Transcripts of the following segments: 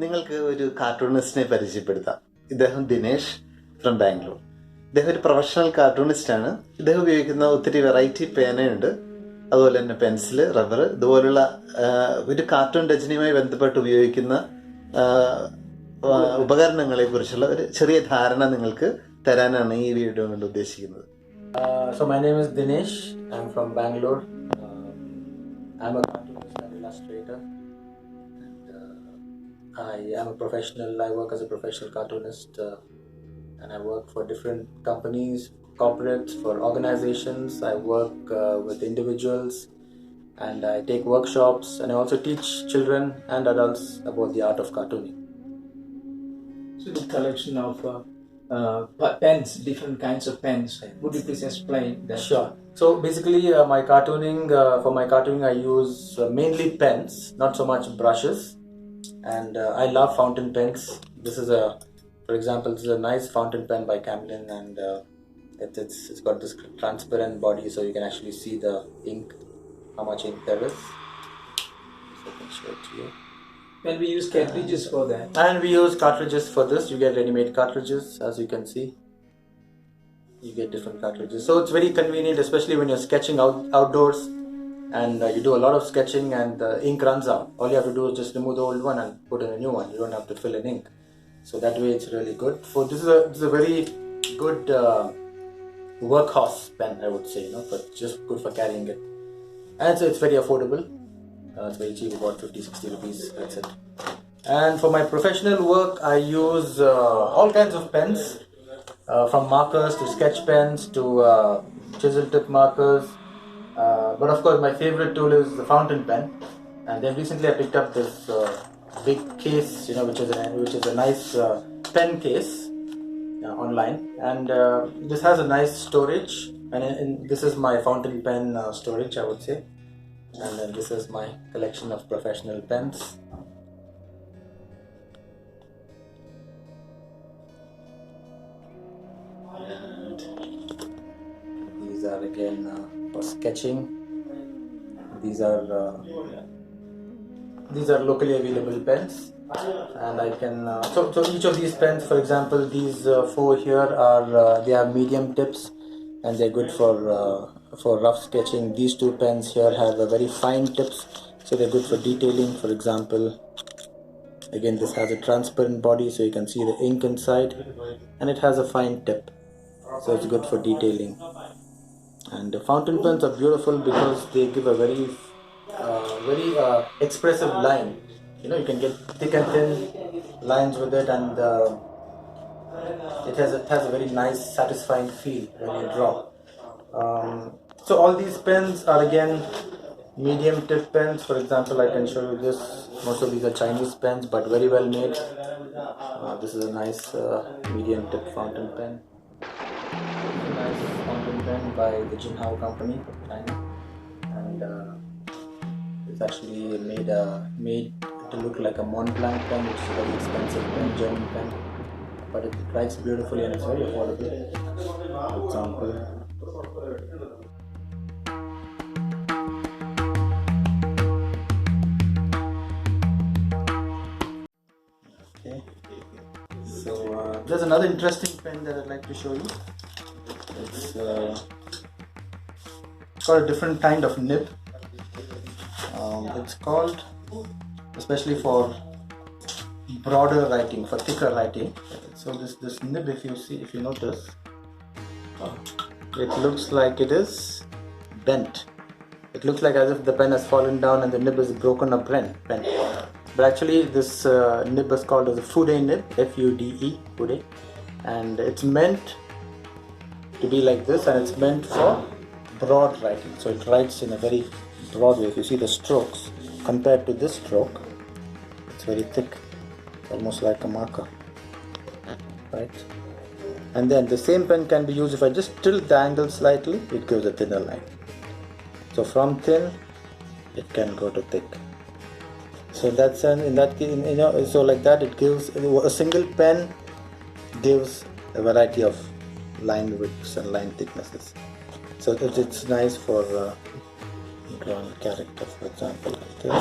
നിങ്ങൾക്ക് ഒരു കാർട്ടൂണിസ്റ്റിനെ പരിചയപ്പെടുത്താം. ഇദ്ദേഹം ദിനേശ് ഫ്രം ബാംഗ്ലൂർ. ഇദ്ദേഹം ഒരു പ്രൊഫഷണൽ കാർട്ടൂണിസ്റ്റാണ്. ഇദ്ദേഹം ഉപയോഗിക്കുന്ന ഒത്തിരി വെറൈറ്റി പേനയുണ്ട്, അതുപോലെ തന്നെ പെൻസില്, റബ്ബർ, ഇതുപോലുള്ള ഒരു കാർട്ടൂൺ രചനയുമായി ബന്ധപ്പെട്ട് ഉപയോഗിക്കുന്ന ഉപകരണങ്ങളെ കുറിച്ചുള്ള ഒരു ചെറിയ ധാരണ നിങ്ങൾക്ക് തരാനാണ് ഈ വീഡിയോ കൊണ്ട് ഉദ്ദേശിക്കുന്നത്. So my name is Dinesh. I'm from Bangalore. I'm a cartoonist and illustrator. I am a professional. I work as a professional cartoonist, and I work for different companies, corporates, for organizations. I work with individuals, and I take workshops, and I also teach children and adults about the art of cartooning. So the collection of pens, different kinds of pens. Would you please explain that? Sure. So basically, for my cartooning, I use mainly pens, not so much brushes. And I love fountain pens. For example, this is a nice fountain pen by Camlin, and it's got this transparent body, so you can actually see the ink, how much ink there is. So I can show it to you. When we use cartridges for that. And we use cartridges for this. You get ready-made cartridges, as you can see. You get different cartridges. So it's very convenient, especially when you're sketching outdoors, and you do a lot of sketching and the ink runs out. All you have to do is just remove the old one and put in a new one. You don't have to fill in ink. So that way it's really good. This is a very good workhorse pen, I would say, but just good for carrying it. And so it's very affordable. It's very cheap, about 50-60 rupees, that's it. And for my professional work, I use all kinds of pens, from markers to sketch pens to chisel tip markers. But of course, my favorite tool is the fountain pen. And then recently I picked up this big case, which is a nice pen case online. And this has a nice storage. And this is my fountain pen storage, I would say. And then this is my collection of professional pens. And these are again for sketching. These are locally available pens, and I can so each of these pens, for example, these four here they have medium tips, and they're good for rough sketching. These two pens here have a very fine tips, so they're good for detailing. For example, again, this has a transparent body, so you can see the ink inside, and it has a fine tip, so it's good for detailing. And the fountain pens are beautiful because they give a very expressive line. You can get thick and thin lines with it, and it has a very nice, satisfying feel when you draw. So all these pens are again medium tip pens. For example, I can show you this. Most of these are Chinese pens, but very well made. This is a nice medium tip fountain pen. A nice fountain pen by the Jinhao company, China, and it's actually made to look like a Mont Blanc pen, which is a very expensive pen, German pen, but it writes beautifully and it's very affordable. For example, okay. So there's another interesting pen that I'd like to show you. It's got a different kind of nib. It's called, especially for broader writing, for thicker writing. So this nib, if you notice, it looks like it is bent. It looks like as if the pen has fallen down and the nib is broken up pen. But actually this nib is called as a Fude nib, F-U-D-E, Fude, and it's meant to be like this, and it's meant for broad writing. So it writes in a very broad way. If you see the strokes compared to this stroke, it's very thick, almost like a marker, right? And then the same pen can be used, if I just tilt the angle slightly, it gives a thinner line. So from thin it can go to thick. So that's in that case, so like that, it gives a single pen gives a variety of line widths and line thicknesses. So it's nice for drawing character, for example, like this.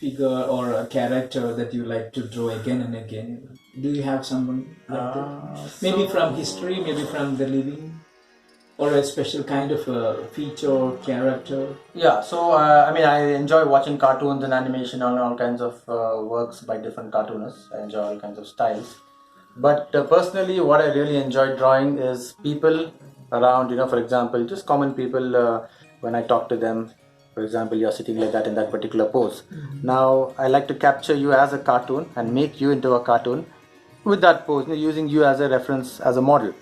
figure or a character that you like to draw again and again? Do you have someone like that? Maybe from history, maybe from the living, or a special kind of a feature or character? Yeah, so I mean, I enjoy watching cartoons and animation on all kinds of works by different cartoonists. I enjoy all kinds of styles. But personally, what I really enjoy drawing is people around, for example, just common people. When I talk to them, for example, you're sitting like that in that particular pose. Now, I like to capture you as a cartoon and make you into a cartoon with that pose, using you as a reference, as a model.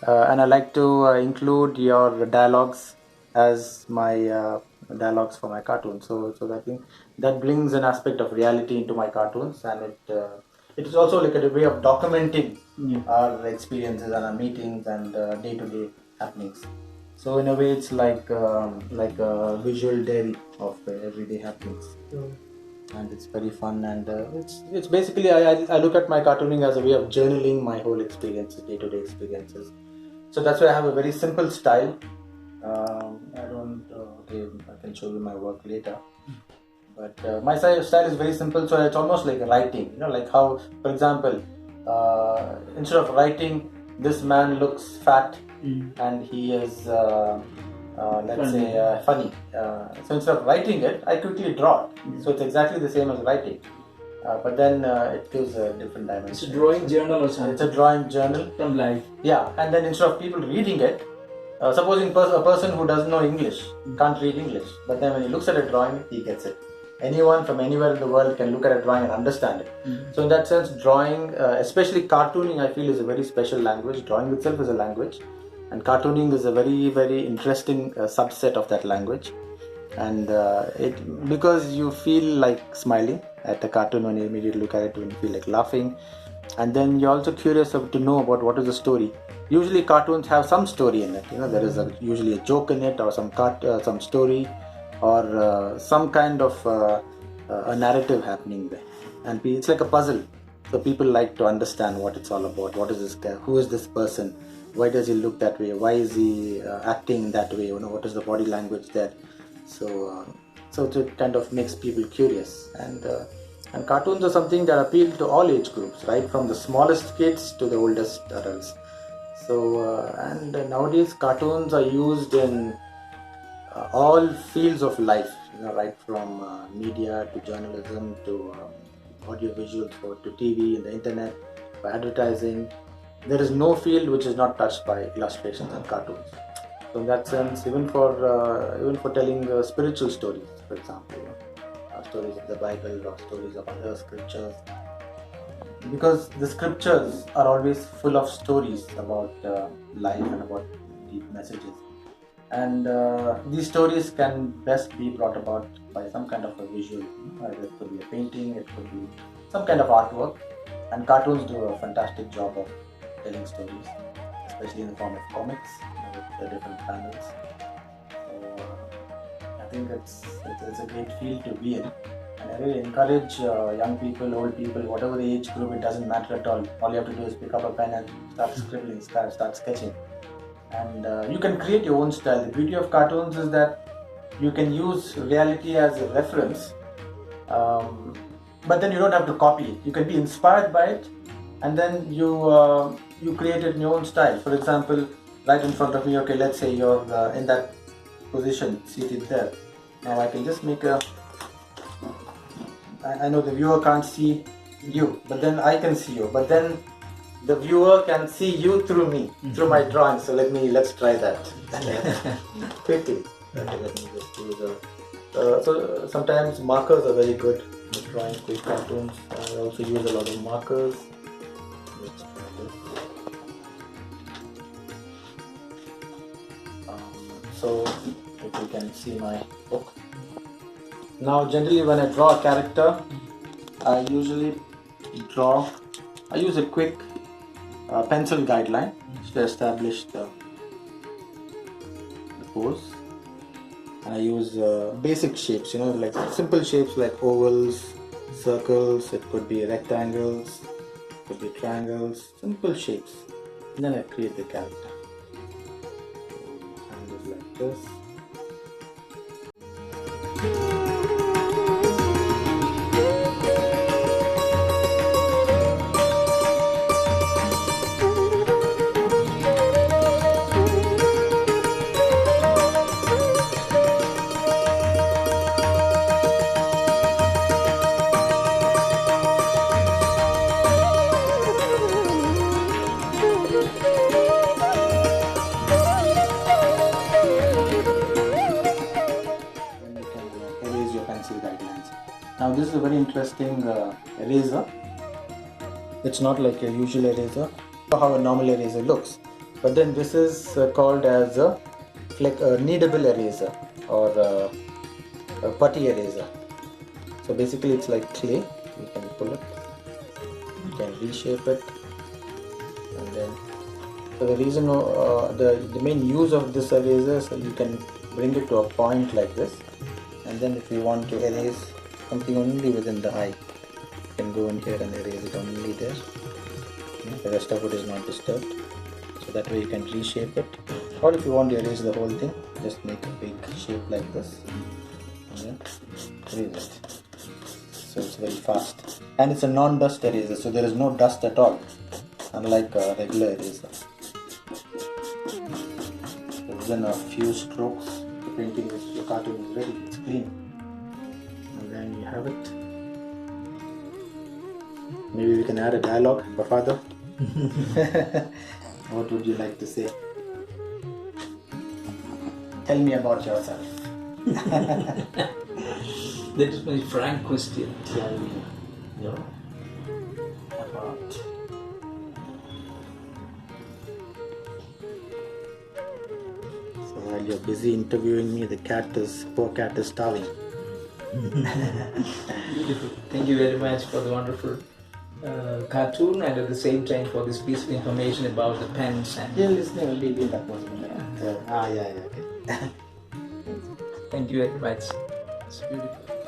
And I like to include your dialogues as my dialogues for my cartoons. So I think that brings an aspect of reality into my cartoons, and it is also like a way of documenting our experiences and our meetings and day-to-day happenings. So in a way, it's like a visual diary of everyday happenings. And it's very fun, and it's basically I look at my cartooning as a way of journaling my whole experiences, day-to-day experiences. So that's why I have a very simple style. I don't. Okay, I can show you my work later. But my style is very simple, so it's almost like writing. Like how, for example, instead of writing, this man looks fat and he is, let's say, funny. So instead of writing it, I quickly draw it. So it's exactly the same as writing. But then it gives a different dimension. It's a drawing journal or something. It's a drawing journal. From life. Yeah, and then instead of people reading it, supposing a person who doesn't know English, can't read English, but then when he looks at a drawing, he gets it. Anyone from anywhere in the world can look at a drawing and understand it. So in that sense, drawing, especially cartooning, I feel is a very special language. Drawing itself is a language, and cartooning is a very, very interesting subset of that language. And because you feel like smiling at the cartoon when you immediately look at it, when you feel like laughing, and then you're also curious to know about what is the story. Usually cartoons have some story in it. There is usually a joke in it, or some story, or some kind of a narrative happening there, and it's like a puzzle. So people like to understand what it's all about. What is this guy? Who is this person? Why does he look that way? Why is he acting that way? What is the body language there? So it kind of makes people curious, and cartoons are something that appeal to all age groups, right from the smallest kids to the oldest adults. So and nowadays cartoons are used in all fields of life, right from media to journalism to audio visuals, to TV and the internet, for advertising. There is no field which is not touched by illustrations and cartoons. So in that sense, even for telling spiritual stories, for example, stories of the Bible or stories of other scriptures, because the scriptures are always full of stories about life and about deep messages. And these stories can best be brought about by some kind of a visual. Either it could be a painting, it could be some kind of artwork, and cartoons do a fantastic job of telling stories, especially in the form of comics with the different panels. So I think it's a great field to be in, and I really encourage young people, old people, whatever the age group, it doesn't matter at all. All you have to do is pick up a pen and start scribbling, start sketching. And you can create your own style. The beauty of cartoons is that you can use reality as a reference, but then you don't have to copy it. You can be inspired by it, and then you create it in your own style. For example, right in front of me, okay, let's say you're in that position, seated there. Now I can just make I know the viewer can't see you, but then I can see you. But then the viewer can see you through me, through my drawing. So let's try that quickly. Okay, let me just use so sometimes markers are very good for drawing quick cartoons. I also use a lot of markers. Let's try this. So if you can see my book. Now generally when I draw a character, I usually use a quick pencil guideline to establish the pose. And I use basic shapes, like simple shapes like ovals, circles, it could be rectangles, it could be triangles, simple shapes. And then I create the character. And just like this. Now this is a very interesting eraser. It's not like a usual eraser, how a normal eraser looks. But then this is called as a kneadable eraser or a putty eraser. So basically it's like clay. You can pull it, you can reshape it, and then so the reason the main use of this eraser is so you can bring it to a point like this, and then if you want to erase something only within the eye, you can go in here and erase it only there. The rest of it is not disturbed, so that way you can reshape it. Or if you want to erase the whole thing, just make a big shape like this and then erase it. So it's very fast, and it's a non-dust eraser, so there is no dust at all, unlike a regular eraser. So within a few strokes, the painting is, your cartoon is ready. It's clean, and then you have it. Maybe we can add a dialogue, Father. What would you like to say? Tell me about yourself. That is my frank question. Tell me about. So while you're busy interviewing me, the poor cat is starving. Beautiful. Thank you very much for the wonderful cartoon, and at the same time for this piece of information about the pens and. Yeah, listening will be that was yeah. Okay. Thank you very much. It's beautiful.